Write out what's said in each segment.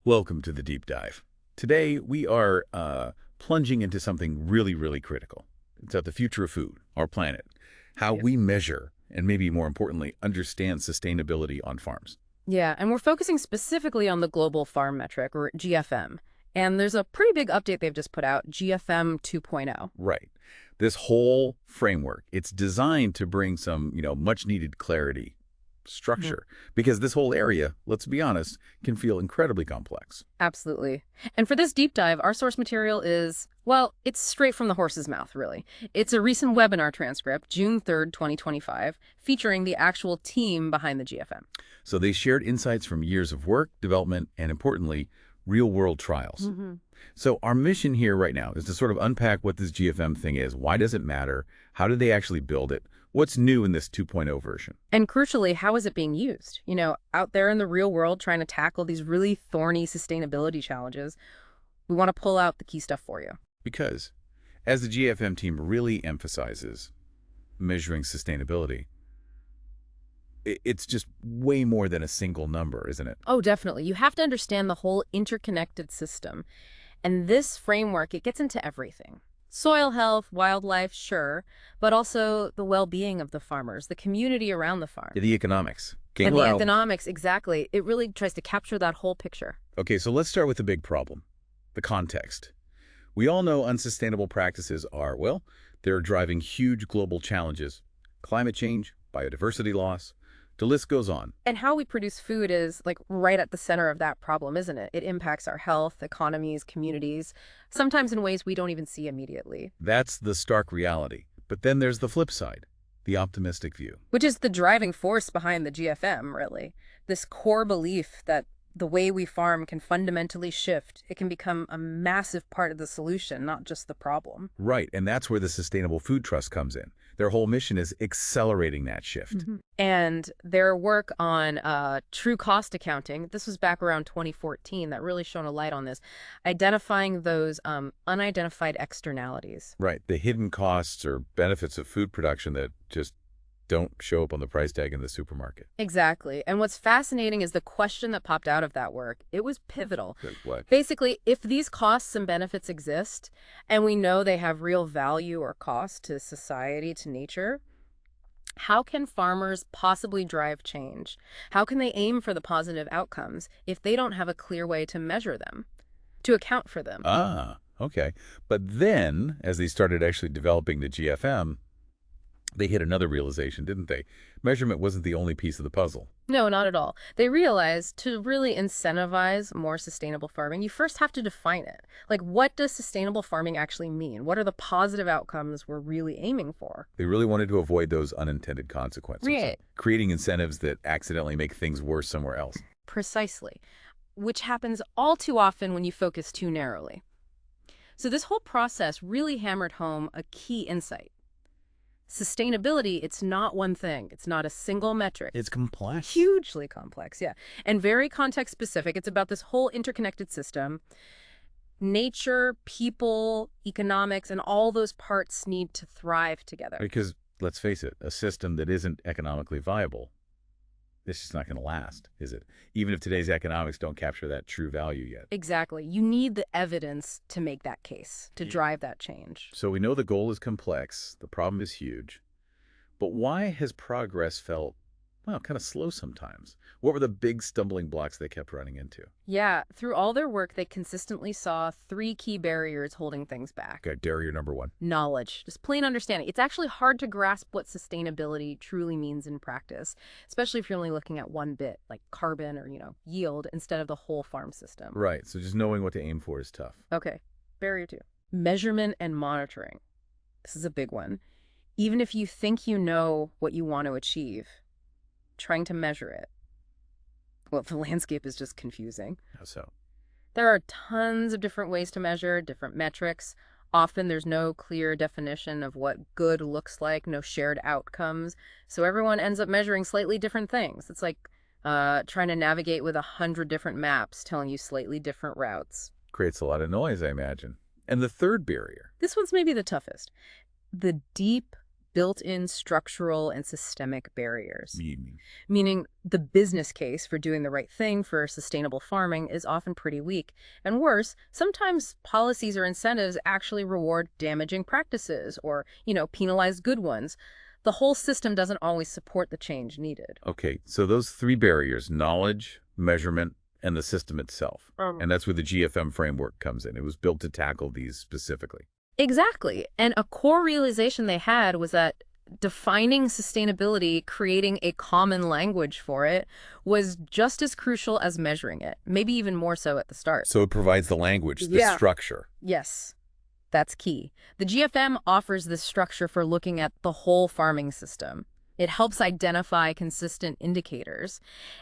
Welcome to the deep dive. Today we are plunging into something really, really critical. It's about the future of food, our planet, how Yeah. we measure, and maybe more importantly, understand sustainability on farms. Yeah, and we're focusing specifically on the global farm metric, or GFM. And there's a pretty big update they've just put out, GFM 2.0. Right. This whole framework, it's designed to bring some, much needed clarity, Mhm. structure, because this whole area, let's be honest, can feel incredibly complex. Absolutely. And for this deep dive, our source material is, well, it's straight from the horse's mouth, really. It's a recent webinar transcript, June 3rd, 2025, featuring the actual team behind the GFM. So they shared insights from years of work, development, and importantly, real-world trials. hmm So our mission here right now is to sort of unpack what this GFM thing is. Why does it matter? How did they actually build it? What's new in this 2.0 version? And crucially, how is it being used? Out there in the real world, trying to tackle these really thorny sustainability challenges, we want to pull out the key stuff for you. Because as the GFM team really emphasizes measuring sustainability, it's just way more than a single number, isn't it? Oh, definitely. You have to understand the whole interconnected system. And this framework, it gets into everything. Soil health, wildlife, sure, but also the well-being of the farmers, the community around the farm. The economics. And the Well, economics, exactly. It really tries to capture that whole picture. okay, so let's start with the big problem, the context. We all know unsustainable practices are, well, they're driving huge global challenges. Climate change, biodiversity loss, the list goes on. And how we produce food is like right at the center of that problem, isn't it? It impacts our health, economies, communities, sometimes in ways we don't even see immediately. That's the stark reality. But then there's the flip side, the optimistic view. Which is the driving force behind the GFM, really. This core belief that the way we farm can fundamentally shift. It can become a massive part of the solution, not just the problem. Right, and that's where the Sustainable Food Trust comes in. Their whole mission is accelerating that shift. And their work on true cost accounting, this was back around 2014, that really shone a light on this, identifying those unidentified externalities. Right, the hidden costs or benefits of food production that just don't show up on the price tag in the supermarket. Exactly. And what's fascinating is the question that popped out of that work. It was pivotal. Good, what? Basically, if these costs and benefits exist, and we know they have real value or cost to society, to nature, how can farmers possibly drive change? How can they aim for the positive outcomes if they don't have a clear way to measure them, to account for them? Ah, okay. But then, as they started actually developing the GFM, they hit another realization, didn't they? Measurement wasn't the only piece of the puzzle. No, not at all. They realized to really incentivize more sustainable farming, you first have to define it. Like, what does sustainable farming actually mean? What are the positive outcomes we're really aiming for? They really wanted to avoid those unintended consequences, Right. creating incentives that accidentally make things worse somewhere else. Precisely, which happens all too often when you focus too narrowly. So this whole process really hammered home a key insight. Sustainability, it's not one thing. It's not a single metric. It's complex. Hugely complex, yeah. And very context specific. It's about this whole interconnected system. Nature, people, economics, and all those parts need to thrive together. Because, let's face it, a system that isn't economically viable, it's just not going to last, is it? Even if today's economics don't capture that true value yet. Exactly. You need the evidence to make that case, to drive that change. So we know the goal is complex, the problem is huge, but why has progress felt, well, kind of slow sometimes? What were the big stumbling blocks they kept running into? Yeah, through all their work, they consistently saw three key barriers holding things back. Okay, barrier number one. Knowledge, just plain understanding. It's actually hard to grasp what sustainability truly means in practice, especially if you're only looking at one bit, like carbon or, yield, instead of the whole farm system. Right, so just knowing what to aim for is tough. Okay, barrier two. Measurement and monitoring. This is a big one. Even if you think you know what you want to achieve, trying to measure it, well, the landscape is just confusing. How so? There are tons of different ways to measure, different metrics. Often there's no clear definition of what good looks like, no shared outcomes. So everyone ends up measuring slightly different things. It's like trying to navigate with 100 different maps telling you slightly different routes. Creates a lot of noise, I imagine. And the third barrier. This one's maybe the toughest. The deep built-in structural and systemic barriers, Meaning. meaning the business case for doing the right thing for sustainable farming is often pretty weak. And worse, sometimes policies or incentives actually reward damaging practices or, penalize good ones. The whole system doesn't always support the change needed. Okay, so those three barriers, knowledge, measurement, and the system itself. And that's where the GFM framework comes in. It was built to tackle these specifically. Exactly. And a core realization they had was that defining sustainability, creating a common language for it, was just as crucial as measuring it, maybe even more so at the start. So it provides the language, the structure. Yes, that's key. The GFM offers this structure for looking at the whole farming system. It helps identify consistent indicators,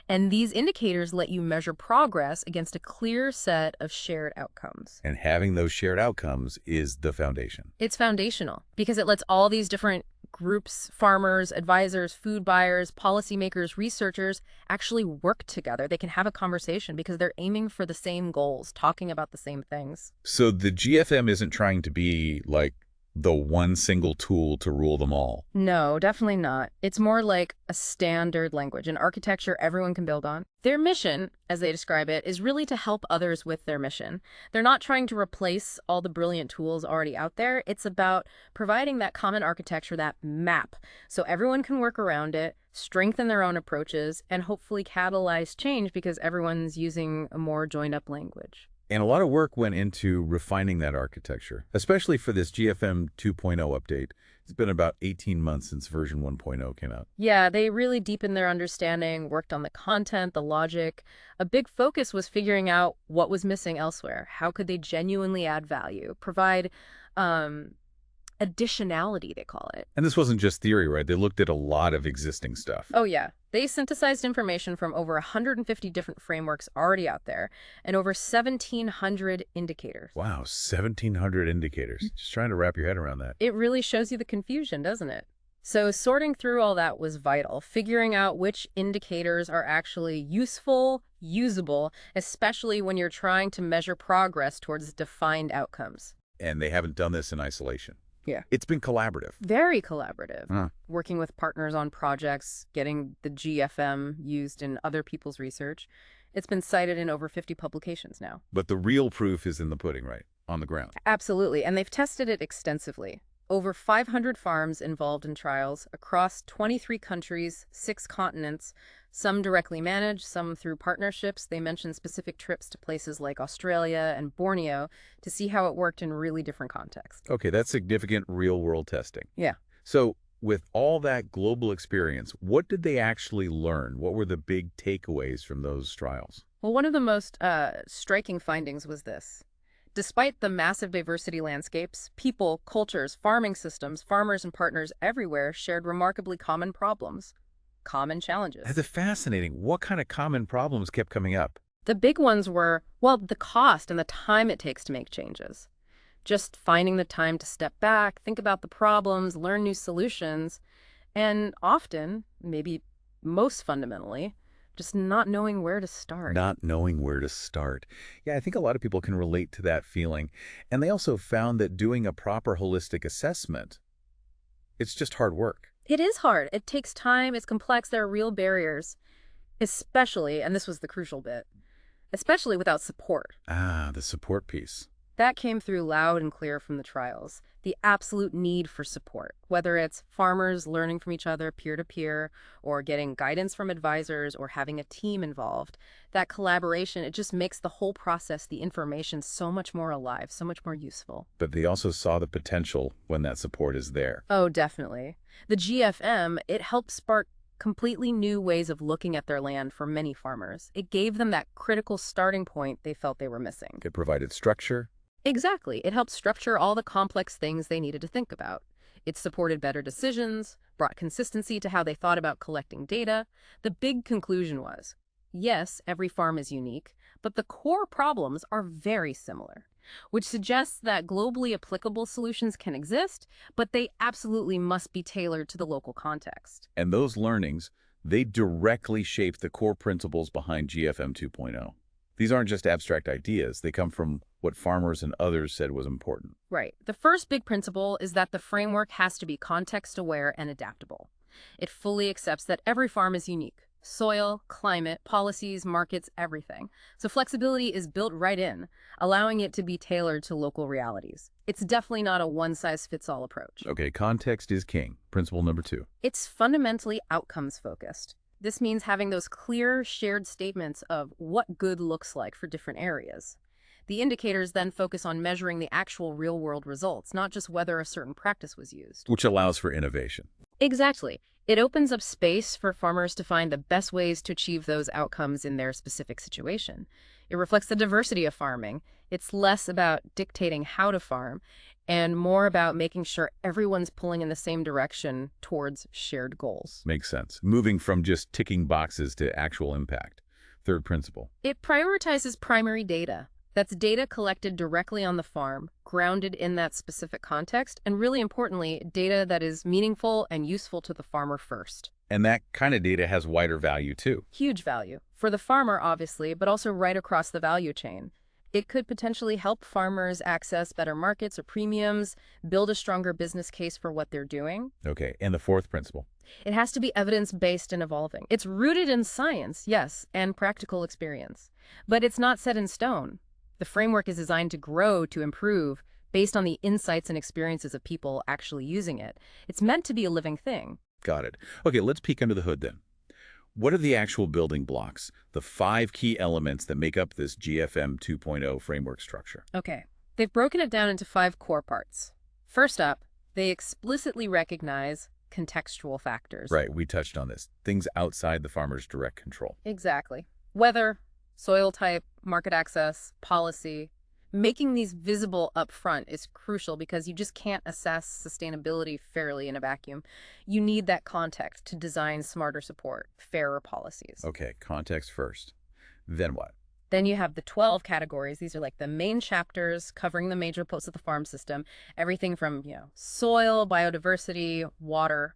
and these indicators let you measure progress against a clear set of shared outcomes. And having those shared outcomes is the foundation. It's foundational because it lets all these different groups, farmers, advisors, food buyers, policymakers, researchers actually work together. They can have a conversation because they're aiming for the same goals, talking about the same things. So the GFM isn't trying to be like the one single tool to rule them all. No, definitely not. It's more like a standard language, an architecture everyone can build on. Their mission, as they describe it, is really to help others with their mission. They're not trying to replace all the brilliant tools already out there. It's about providing that common architecture, that map, so everyone can work around it, strengthen their own approaches, and hopefully catalyze change because everyone's using a more joined-up language. And a lot of work went into refining that architecture, especially for this GFM 2.0 update. It's been about 18 months since version 1.0 came out. Yeah, they really deepened their understanding, worked on the content, the logic. A big focus was figuring out what was missing elsewhere. How could they genuinely add value, provide additionality, they call it. And this wasn't just theory, right? They looked at a lot of existing stuff. Oh, yeah. They synthesized information from over 150 different frameworks already out there and over 1,700 indicators. Wow, 1,700 indicators. Just trying to wrap your head around that. It really shows you the confusion, doesn't it? So sorting through all that was vital, figuring out which indicators are actually useful, usable, especially when you're trying to measure progress towards defined outcomes. And they haven't done this in isolation. Yeah. It's been collaborative. Very collaborative. Working with partners on projects, getting the GFM used in other people's research. It's been cited in over 50 publications now. But the real proof is in the pudding, right? On the ground. Absolutely. And they've tested it extensively. Over 500 farms involved in trials across 23 countries, 6 continents, some directly managed, some through partnerships. They mentioned specific trips to places like Australia and Borneo to see how it worked in really different contexts. Okay, that's significant real-world testing. Yeah. So with all that global experience, what did they actually learn? What were the big takeaways from those trials? Well, one of the most striking findings was this. Despite the massive diversity landscapes, people, cultures, farming systems, farmers and partners everywhere shared remarkably common problems, common challenges. That's fascinating. What kind of common problems kept coming up? The big ones were, well, the cost and the time it takes to make changes. Just finding the time to step back, think about the problems, learn new solutions, and often, maybe most fundamentally, just not knowing where to start. Not knowing where to start. Yeah, I think a lot of people can relate to that feeling. And they also found that doing a proper holistic assessment, it's just hard work. It is hard. It takes time. It's complex. There are real barriers, especially, and this was the crucial bit, especially without support. Ah, the support piece. That came through loud and clear from the trials. The absolute need for support, whether it's farmers learning from each other peer-to-peer or getting guidance from advisors or having a team involved. That collaboration, it just makes the whole process, the information, so much more alive, so much more useful. But they also saw the potential when that support is there. Oh, definitely. The GFM, it helped spark completely new ways of looking at their land for many farmers. It gave them that critical starting point they felt they were missing. It provided structure. Exactly. It helped structure all the complex things they needed to think about. It supported better decisions, brought consistency to how they thought about collecting data. The big conclusion was, yes, every farm is unique, but the core problems are very similar, which suggests that globally applicable solutions can exist, but they absolutely must be tailored to the local context. And those learnings, they directly shape the core principles behind GFM 2.0. These aren't just abstract ideas. They come from what farmers and others said was important. Right. The first big principle is that the framework has to be context-aware and adaptable. It fully accepts that every farm is unique. Soil, climate, policies, markets, everything. So flexibility is built right in, allowing it to be tailored to local realities. It's definitely not a one-size-fits-all approach. Okay, context is king. Principle number 2. It's fundamentally outcomes-focused. This means having those clear, shared statements of what good looks like for different areas. The indicators then focus on measuring the actual real-world results, not just whether a certain practice was used. Which allows for innovation. Exactly. It opens up space for farmers to find the best ways to achieve those outcomes in their specific situation. It reflects the diversity of farming. It's less about dictating how to farm and more about making sure everyone's pulling in the same direction towards shared goals. Makes sense. Moving from just ticking boxes to actual impact. Third principle. It prioritizes primary data. That's data collected directly on the farm, grounded in that specific context, and really importantly, data that is meaningful and useful to the farmer first. And that kind of data has wider value too. Huge value. For the farmer, obviously, but also right across the value chain. It could potentially help farmers access better markets or premiums, build a stronger business case for what they're doing. Okay, and the fourth principle. It has to be evidence-based and evolving. It's rooted in science, yes, and practical experience. But it's not set in stone. The framework is designed to grow, to improve, based on the insights and experiences of people actually using it. It's meant to be a living thing. Got it. Okay, let's peek under the hood then. What are the actual building blocks, the 5 key elements that make up this GFM 2.0 framework structure? Okay. They've broken it down into 5 core parts. First up, they explicitly recognize contextual factors. Right, we touched on this. Things outside the farmer's direct control. Exactly. Weather, soil type, market access, policy. Making these visible up front is crucial because you just can't assess sustainability fairly in a vacuum. You need that context to design smarter support, fairer policies. Okay, context first. Then what? Then you have the 12 categories. These are like the main chapters covering the major posts of the farm system. Everything from, soil, biodiversity, water,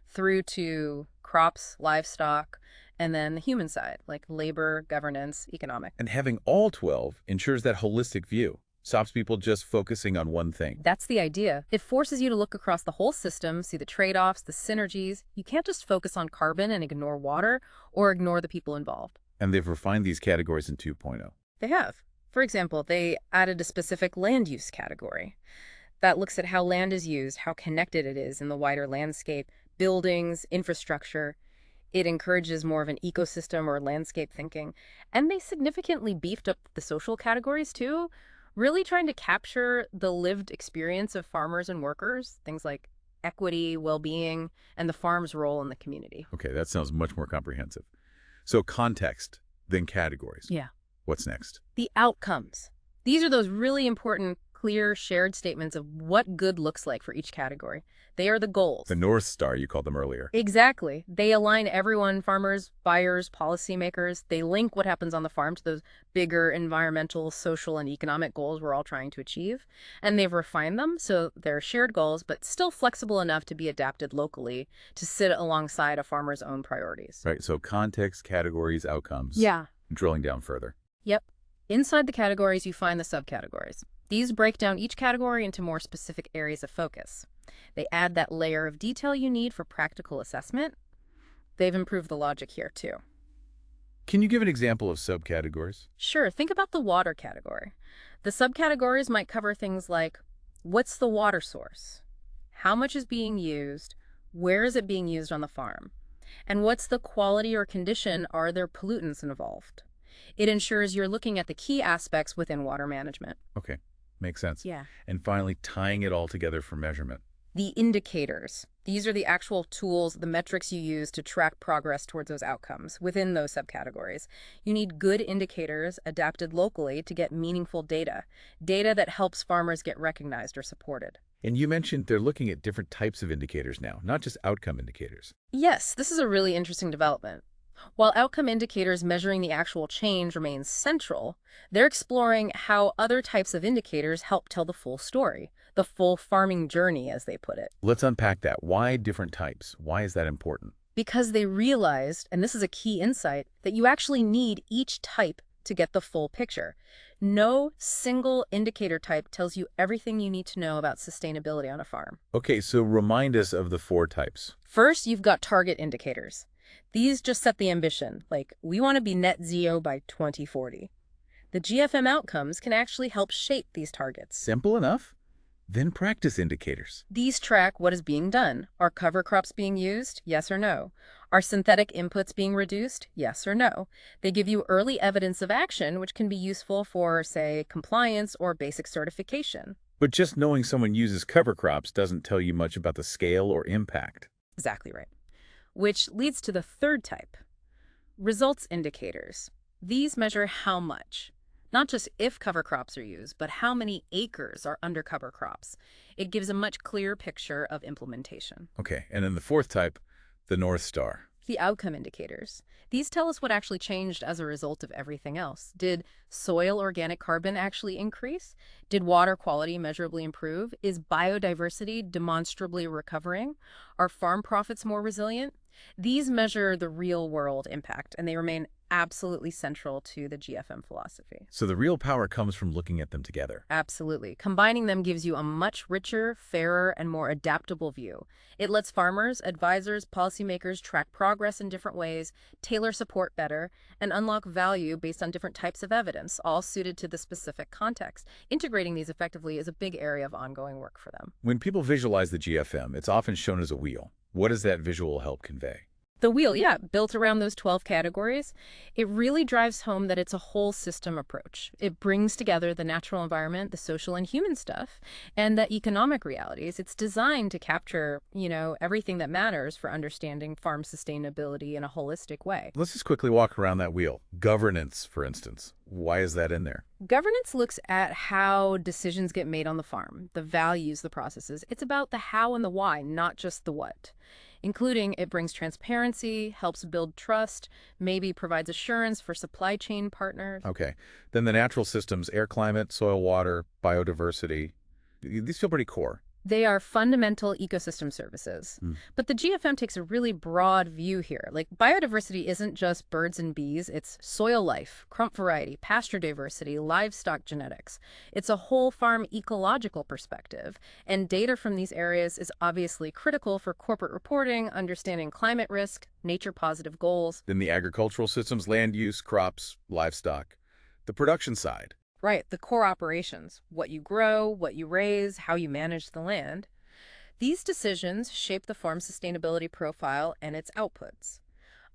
through to crops, livestock, and then the human side, like labor, governance, economic. And having all 12 ensures that holistic view, stops people just focusing on one thing. That's the idea. It forces you to look across the whole system, see the trade-offs, the synergies. You can't just focus on carbon and ignore water or ignore the people involved. And they've refined these categories in 2.0. They have. For example, they added a specific land use category that looks at how land is used, how connected it is in the wider landscape, buildings, infrastructure. It encourages more of an ecosystem or landscape thinking. And they significantly beefed up the social categories too, really trying to capture the lived experience of farmers and workers, things like equity, well-being, and the farm's role in the community. Okay, that sounds much more comprehensive. So context, then categories. Yeah. What's next? The outcomes. These are those really important, clear, shared statements of what good looks like for each category. They are the goals. The North Star, you called them earlier. Exactly. They align everyone, farmers, buyers, policymakers. They link what happens on the farm to those bigger environmental, social, and economic goals we're all trying to achieve. And they've refined them so they're shared goals, but still flexible enough to be adapted locally to sit alongside a farmer's own priorities. Right, so context, categories, outcomes. Yeah. Drilling down further. Yep. Inside the categories, you find the subcategories. These break down each category into more specific areas of focus. They add that layer of detail you need for practical assessment. They've improved the logic here, too. Can you give an example of subcategories? Sure, think about the water category. The subcategories might cover things like, what's the water source? How much is being used? Where is it being used on the farm? And what's the quality or condition? Are there pollutants involved? It ensures you're looking at the key aspects within water management. Okay, makes sense. Yeah. And finally, tying it all together for measurement. The indicators. These are the actual tools, the metrics you use to track progress towards those outcomes within those subcategories. You need good indicators adapted locally to get meaningful data, data that helps farmers get recognized or supported. And you mentioned they're looking at different types of indicators now, not just outcome indicators. Yes, this is a really interesting development. While outcome indicators measuring the actual change remains central, they're exploring how other types of indicators help tell the full story, the full farming journey, as they put it. Let's unpack that. Why different types? Why is that important? Because they realized, and this is a key insight, that you actually need each type to get the full picture. No single indicator type tells you everything you need to know about sustainability on a farm. Okay, so remind us of the 4 types. First, you've got target indicators. These just set the ambition, like we want to be net zero by 2040. The GFM outcomes can actually help shape these targets. Simple enough. Then practice indicators. These track what is being done. Are cover crops being used? Yes or no? Are synthetic inputs being reduced? Yes or no? They give you early evidence of action, which can be useful for, say, compliance or basic certification. But just knowing someone uses cover crops doesn't tell you much about the scale or impact. Exactly right. Which leads to the third type, results indicators. These measure how much. Not just if cover crops are used, but how many acres are under cover crops. It gives a much clearer picture of implementation. Okay, and then the 4th type, the North Star. The outcome indicators. These tell us what actually changed as a result of everything else. Did soil organic carbon actually increase? Did water quality measurably improve? Is biodiversity demonstrably recovering? Are farm profits more resilient? These measure the real-world impact, and they remain absolutely central to the GFM philosophy. So the real power comes from looking at them together. Absolutely. Combining them gives you a much richer, fairer, and more adaptable view. It lets farmers, advisors, policymakers track progress in different ways, tailor support better, and unlock value based on different types of evidence, all suited to the specific context. Integrating these effectively is a big area of ongoing work for them. When people visualize the GFM, it's often shown as a wheel. What does that visual help convey? The wheel, yeah, built around those 12 categories, it really drives home that it's a whole system approach. It brings together the natural environment, the social and human stuff, and the economic realities. It's designed to capture, everything that matters for understanding farm sustainability in a holistic way. Let's just quickly walk around that wheel. Governance, for instance. Why is that in there? Governance looks at how decisions get made on the farm, the values, the processes. It's about the how and the why, not just the what. Including it brings transparency, helps build trust, maybe provides assurance for supply chain partners. Okay. Then the natural systems, air, climate, soil, water, biodiversity. These feel pretty core. They are fundamental ecosystem services. But the GFM takes a really broad view here. Like biodiversity isn't just birds and bees, it's soil life, crop variety, pasture diversity, livestock genetics. It's a whole farm ecological perspective. And data from these areas is obviously critical for corporate reporting, understanding climate risk, nature positive goals. Then the agricultural systems, land use, crops, livestock. The production side. Right, the core operations, what you grow, what you raise, how you manage the land. These decisions shape the farm's sustainability profile and its outputs.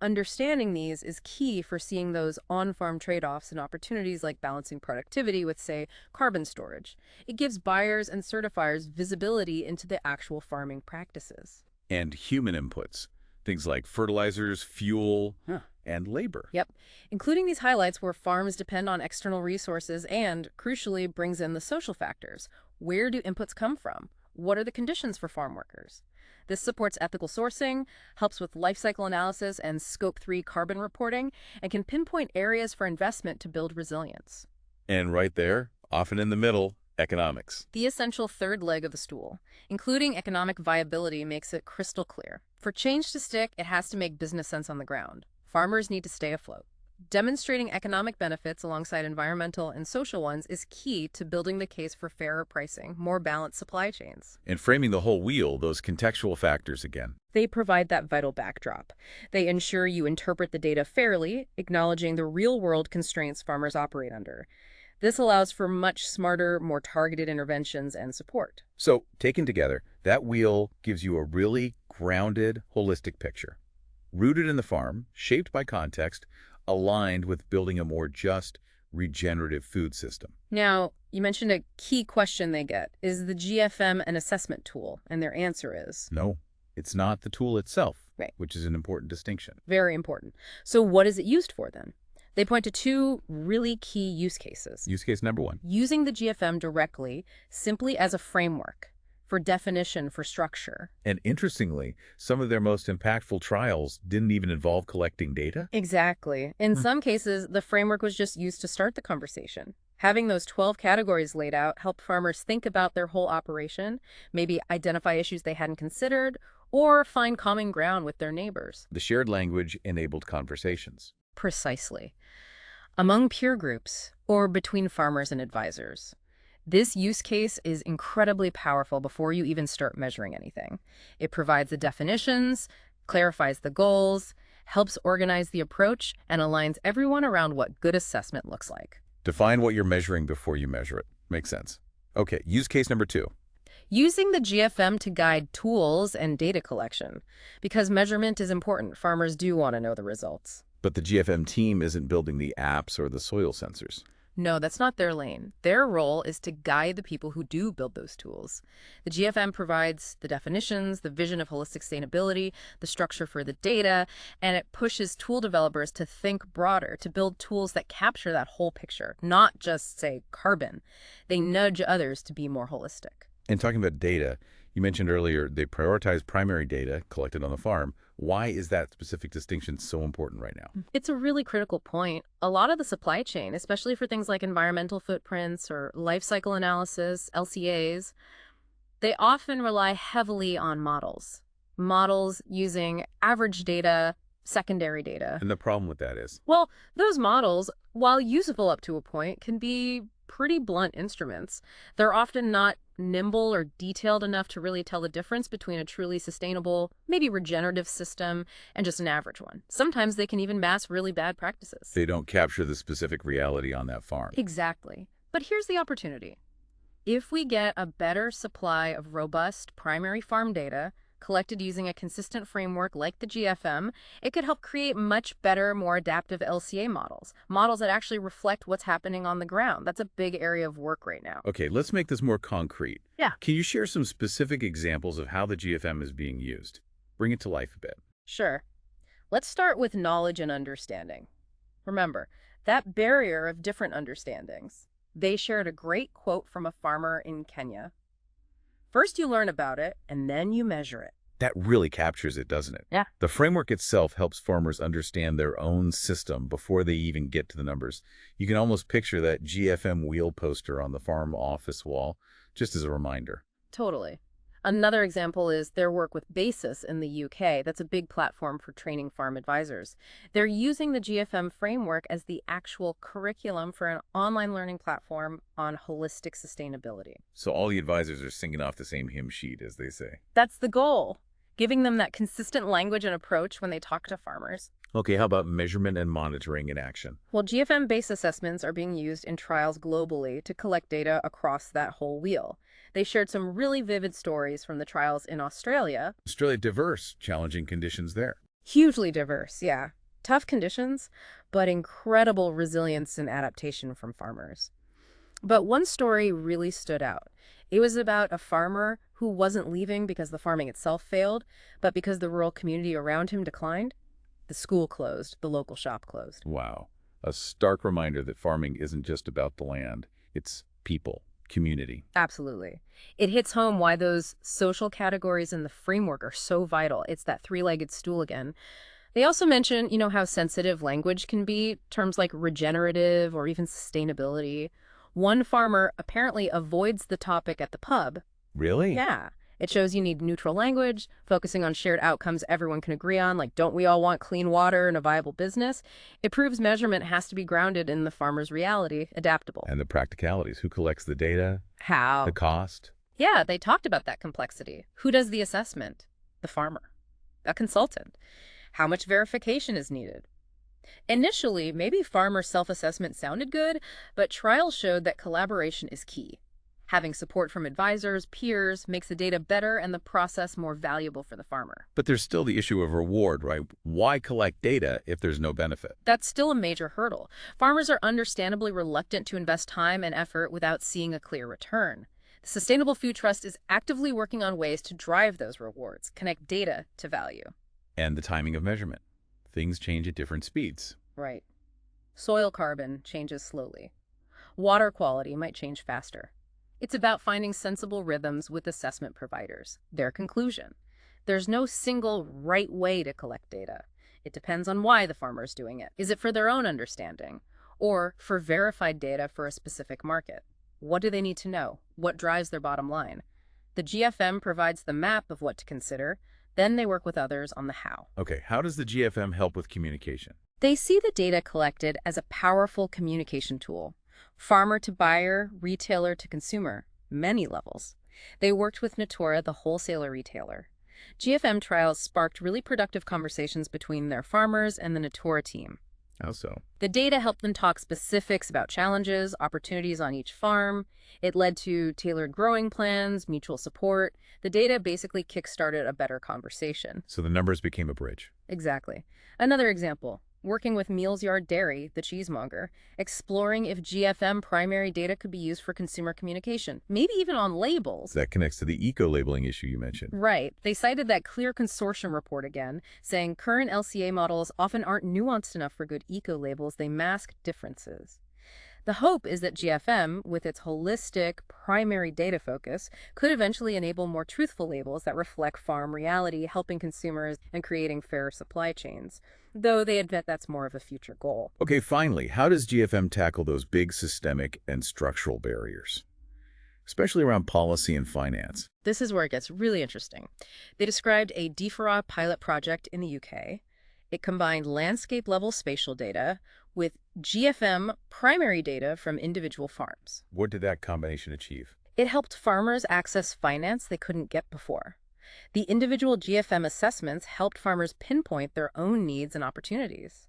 Understanding these is key for seeing those on-farm trade-offs and opportunities like balancing productivity with, say, carbon storage. It gives buyers and certifiers visibility into the actual farming practices. And human inputs. Things like fertilizers, fuel, and labor. Yep, including these highlights where farms depend on external resources and, crucially, brings in the social factors. Where do inputs come from? What are the conditions for farm workers? This supports ethical sourcing, helps with life cycle analysis and Scope 3 carbon reporting, and can pinpoint areas for investment to build resilience. And right there, often in the middle, economics. The essential third leg of the stool, including economic viability, makes it crystal clear. For change to stick, it has to make business sense on the ground. Farmers need to stay afloat. Demonstrating economic benefits alongside environmental and social ones is key to building the case for fairer pricing, more balanced supply chains. And framing the whole wheel, those contextual factors again. They provide that vital backdrop. They ensure you interpret the data fairly, acknowledging the real-world constraints farmers operate under. This allows for much smarter, more targeted interventions and support. So, taken together, that wheel gives you a really grounded, holistic picture. Rooted in the farm, shaped by context, aligned with building a more just, regenerative food system. Now, you mentioned a key question they get. Is the GFM an assessment tool? And their answer is No, it's not the tool itself, right, which is an important distinction. Very important. So what is it used for then? They point to two really key use cases. Use case number 1. Using the GFM directly, simply as a framework for definition, for structure. And interestingly, some of their most impactful trials didn't even involve collecting data. Exactly. In some cases, the framework was just used to start the conversation. Having those 12 categories laid out helped farmers think about their whole operation, maybe identify issues they hadn't considered, or find common ground with their neighbors. The shared language enabled conversations. Precisely. among peer groups, or between farmers and advisors. This use case is incredibly powerful before you even start measuring anything. It provides the definitions, clarifies the goals, helps organize the approach, and aligns everyone around what good assessment looks like. Define what you're measuring before you measure it. Makes sense. Okay, use case number 2. Using the GFM to guide tools and data collection. Because measurement is important, farmers do want to know the results. But the GFM team isn't building the apps or the soil sensors. No, that's not their lane. Their role is to guide the people who do build those tools. The GFM provides the definitions, the vision of holistic sustainability, the structure for the data, and it pushes tool developers to think broader, to build tools that capture that whole picture, not just, say, carbon. They nudge others to be more holistic. And talking about data, you mentioned earlier they prioritize primary data collected on the farm. Why is that specific distinction so important right now? It's a really critical point. A lot of the supply chain, especially for things like environmental footprints or life cycle analysis, LCAs, they often rely heavily on models. Models using average data, secondary data. And the problem with that is? Well, those models, while useful up to a point, can be pretty blunt instruments. They're often not nimble or detailed enough to really tell the difference between a truly sustainable, maybe regenerative system and just an average one. Sometimes they can even mask really bad practices. They don't capture the specific reality on that farm. Exactly. But here's the opportunity. If we get a better supply of robust primary farm data, collected using a consistent framework like the GFM, it could help create much better, more adaptive LCA models that actually reflect what's happening on the ground. That's a big area of work right now. Okay, let's make this more concrete. Yeah. Can you share some specific examples of how the GFM is being used? Bring it to life a bit. Sure. Let's start with knowledge and understanding. Remember, that barrier of different understandings. They shared a great quote from a farmer in Kenya. First you learn about it, and then you measure it. That really captures it, doesn't it? Yeah. The framework itself helps farmers understand their own system before they even get to the numbers. You can almost picture that GFM wheel poster on the farm office wall, just as a reminder. Totally. Another example is their work with Basis in the UK. That's a big platform for training farm advisors. They're using the GFM framework as the actual curriculum for an online learning platform on holistic sustainability. So all the advisors are singing off the same hymn sheet, as they say. That's the goal, giving them that consistent language and approach when they talk to farmers. Okay, how about measurement and monitoring in action? Well, GFM-based assessments are being used in trials globally to collect data across that whole wheel. They shared some really vivid stories from the trials in Australia. Australia diverse, challenging conditions there. Hugely diverse, yeah. Tough conditions, but incredible resilience and adaptation from farmers. But one story really stood out. It was about a farmer who wasn't leaving because the farming itself failed, but because the rural community around him declined. The school closed, the local shop closed. Wow. A stark reminder that farming isn't just about the land. It's people, community. Absolutely. It hits home why those social categories in the framework are so vital. It's that three-legged stool again. They also mention, how sensitive language can be, terms like regenerative or even sustainability. One farmer apparently avoids the topic at the pub. Really? Yeah. It shows you need neutral language, focusing on shared outcomes everyone can agree on, like don't we all want clean water and a viable business? It proves measurement has to be grounded in the farmer's reality, adaptable. And the practicalities. Who collects the data? How? The cost? Yeah, they talked about that complexity. Who does the assessment? The farmer. A consultant. How much verification is needed? Initially, maybe farmer self-assessment sounded good, but trials showed that collaboration is key. Having support from advisors, peers, makes the data better and the process more valuable for the farmer. But there's still the issue of reward, right? Why collect data if there's no benefit? That's still a major hurdle. Farmers are understandably reluctant to invest time and effort without seeing a clear return. The Sustainable Food Trust is actively working on ways to drive those rewards, connect data to value. And the timing of measurement. Things change at different speeds. Right. Soil carbon changes slowly. Water quality might change faster. It's about finding sensible rhythms with assessment providers. Their conclusion: there's no single right way to collect data. It depends on why the farmer is doing it. Is it for their own understanding? Or for verified data for a specific market? What do they need to know? What drives their bottom line? The GFM provides the map of what to consider. Then they work with others on the how. Okay, how does the GFM help with communication? They see the data collected as a powerful communication tool. Farmer to buyer, retailer to consumer, many levels. They worked with Natura, the wholesaler retailer. GFM trials sparked really productive conversations between their farmers and the Natura team. How so? The data helped them talk specifics about challenges, opportunities on each farm. It led to tailored growing plans, mutual support. The data basically kickstarted a better conversation. So the numbers became a bridge. Exactly. Another example, working with Meals Yard Dairy, the cheesemonger, exploring if GFM primary data could be used for consumer communication, maybe even on labels. That connects to the eco-labeling issue you mentioned. Right. They cited that clear consortium report again, saying current LCA models often aren't nuanced enough for good eco-labels. They mask differences. The hope is that GFM, with its holistic primary data focus, could eventually enable more truthful labels that reflect farm reality, helping consumers and creating fairer supply chains, though they admit that's more of a future goal. Okay, finally, how does GFM tackle those big systemic and structural barriers, especially around policy and finance? This is where it gets really interesting. They described a DFRA pilot project in the UK. It combined landscape-level spatial data with GFM primary data from individual farms. What did that combination achieve? It helped farmers access finance they couldn't get before. The individual GFM assessments helped farmers pinpoint their own needs and opportunities.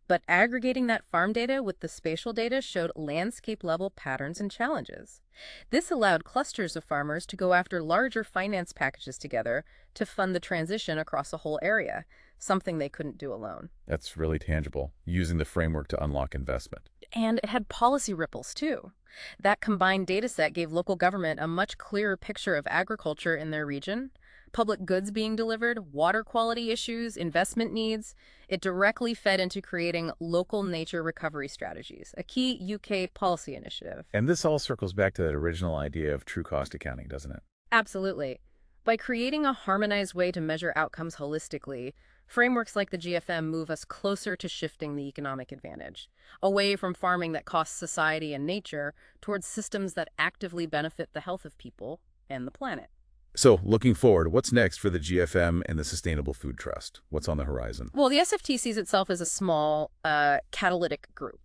But aggregating that farm data with the spatial data showed landscape-level patterns and challenges. This allowed clusters of farmers to go after larger finance packages together to fund the transition across a whole area, something they couldn't do alone. That's really tangible, using the framework to unlock investment. And it had policy ripples, too. That combined dataset gave local government a much clearer picture of agriculture in their region, public goods being delivered, water quality issues, investment needs. It directly fed into creating local nature recovery strategies, a key UK policy initiative. And this all circles back to that original idea of true cost accounting, doesn't it? Absolutely. By creating a harmonized way to measure outcomes holistically, frameworks like the GFM move us closer to shifting the economic advantage, away from farming that costs society and nature towards systems that actively benefit the health of people and the planet. So, looking forward, what's next for the GFM and the Sustainable Food Trust? What's on the horizon? Well, the SFT sees itself as a small, catalytic group.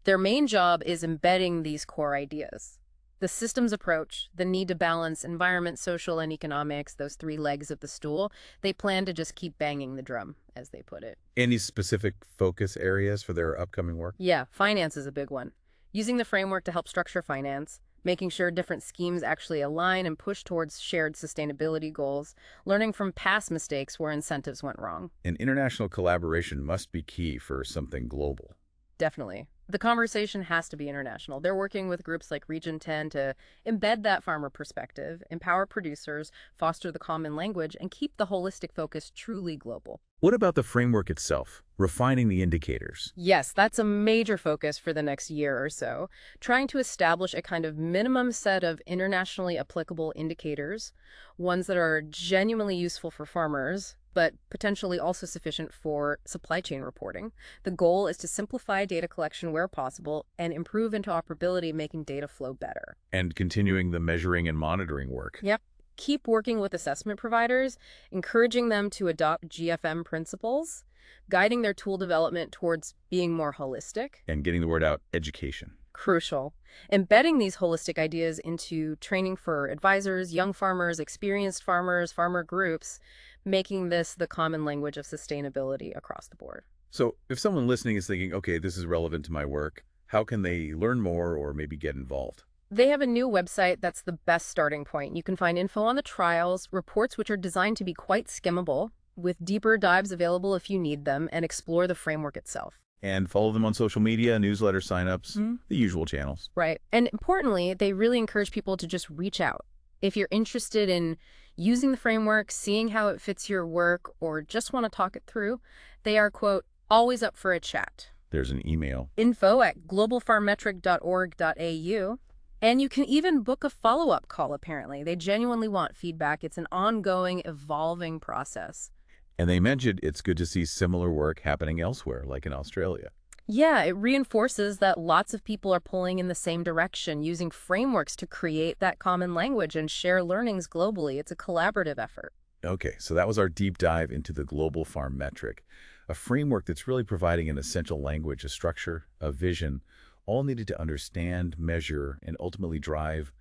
Their main job is embedding these core ideas. The systems approach, the need to balance environment, social, and economics, those three legs of the stool, they plan to just keep banging the drum, as they put it. Any specific focus areas for their upcoming work? Yeah, finance is a big one. Using the framework to help structure finance, making sure different schemes actually align and push towards shared sustainability goals, learning from past mistakes where incentives went wrong. And international collaboration must be key for something global. Definitely. The conversation has to be international. They're working with groups like Region 10 to embed that farmer perspective, empower producers, foster the common language, and keep the holistic focus truly global. What about the framework itself? Refining the indicators. Yes, that's a major focus for the next year or so, trying to establish a kind of minimum set of internationally applicable indicators, ones that are genuinely useful for farmers, but potentially also sufficient for supply chain reporting. The goal is to simplify data collection where possible and improve interoperability, making data flow better. And continuing the measuring and monitoring work. Yep. Keep working with assessment providers, encouraging them to adopt GFM principles, guiding their tool development towards being more holistic. And getting the word out, education. Crucial. Embedding these holistic ideas into training for advisors, young farmers, experienced farmers, farmer groups, making this the common language of sustainability across the board. So if someone listening is thinking, okay, this is relevant to my work, how can they learn more or maybe get involved? They have a new website that's the best starting point. You can find info on the trials, reports which are designed to be quite skimmable, with deeper dives available if you need them, and explore the framework itself. And follow them on social media, newsletter signups, the usual channels. Right. And importantly, they really encourage people to just reach out. If you're interested in using the framework, seeing how it fits your work, or just want to talk it through, they are, quote, always up for a chat. There's an email. info@globalfarmmetric.org.au. And you can even book a follow-up call, apparently. They genuinely want feedback. It's an ongoing, evolving process. And they mentioned it's good to see similar work happening elsewhere, like in Australia. Yeah, it reinforces that lots of people are pulling in the same direction, using frameworks to create that common language and share learnings globally. It's a collaborative effort. Okay, so that was our deep dive into the global farm metric. A framework that's really providing an essential language, a structure, a vision, all needed to understand, measure, and ultimately drive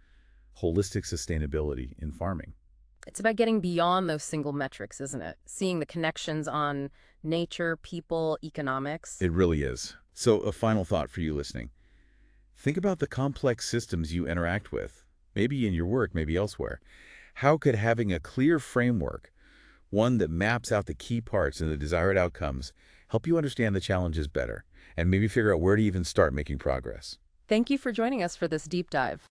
holistic sustainability in farming. It's about getting beyond those single metrics, isn't it? Seeing the connections on nature, people, economics. It really is. So a final thought for you listening. Think about the complex systems you interact with, maybe in your work, maybe elsewhere. How could having a clear framework, one that maps out the key parts and the desired outcomes, help you understand the challenges better and maybe figure out where to even start making progress? Thank you for joining us for this deep dive.